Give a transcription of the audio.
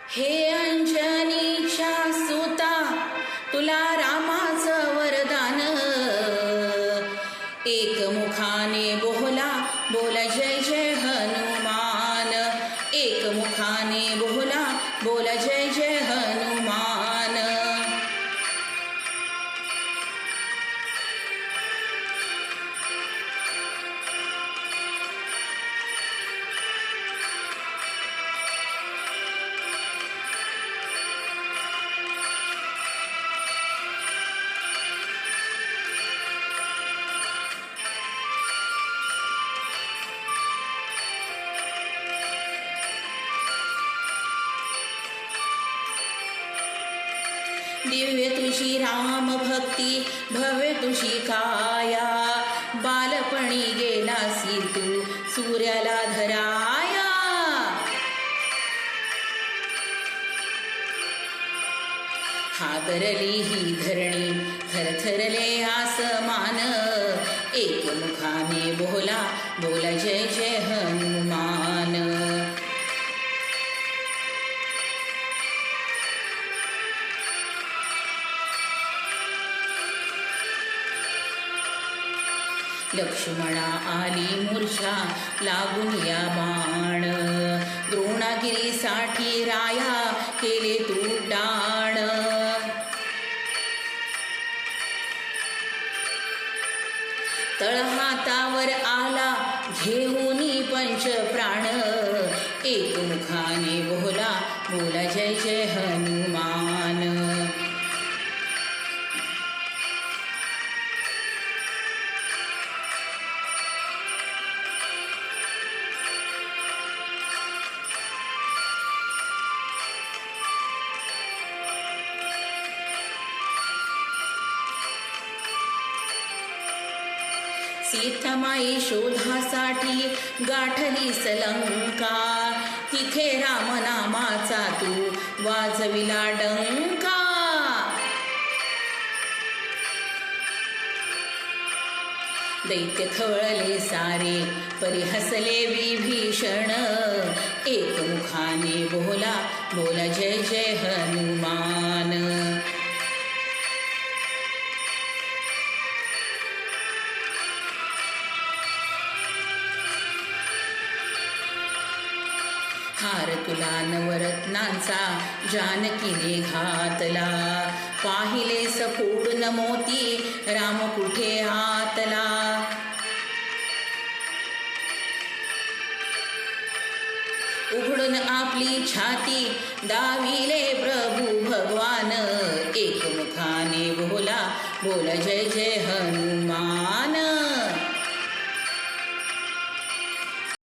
हे अंजनीच्या सुता तुला रामाचं वरदान, एक मुखाने बोला बोल जय जय हनुमान, एक मुखाने बोला बोल जय जय हनुमान। दिव्य तुझी राम भक्ती भव्य तुझी काया, बालपणी गेलासी तू सूर्याला धराया। हादरली ही धरणी थरथरले आसमान, एक मुखाने बोला बोल जय जय हनुमान। लक्ष्मणा आली मूर्छा लागून या बाण, द्रोणागिरीसाठी राया केले तू डाण। तळहातावर आला घेऊनी पंच प्राण, एक मुखाने बोला बोला जय जय हनुमान। सीतामाई शोधासाठी गाठली सलंका, तिथे रामनामाचा तू वाजविला डंका। दैत्य खवळले सारे परिहसले विभीषण, एक मुखाने बोला बोला जय जय हनुमान। हार तुला नवरत्नांचा जानकीने घातला, पाहिले सफोडून मोती राम कुठे आतला। उघडून आपली छाती दाविले प्रभू भगवान, एक मुखाने बोला बोला जय जय हनुमान।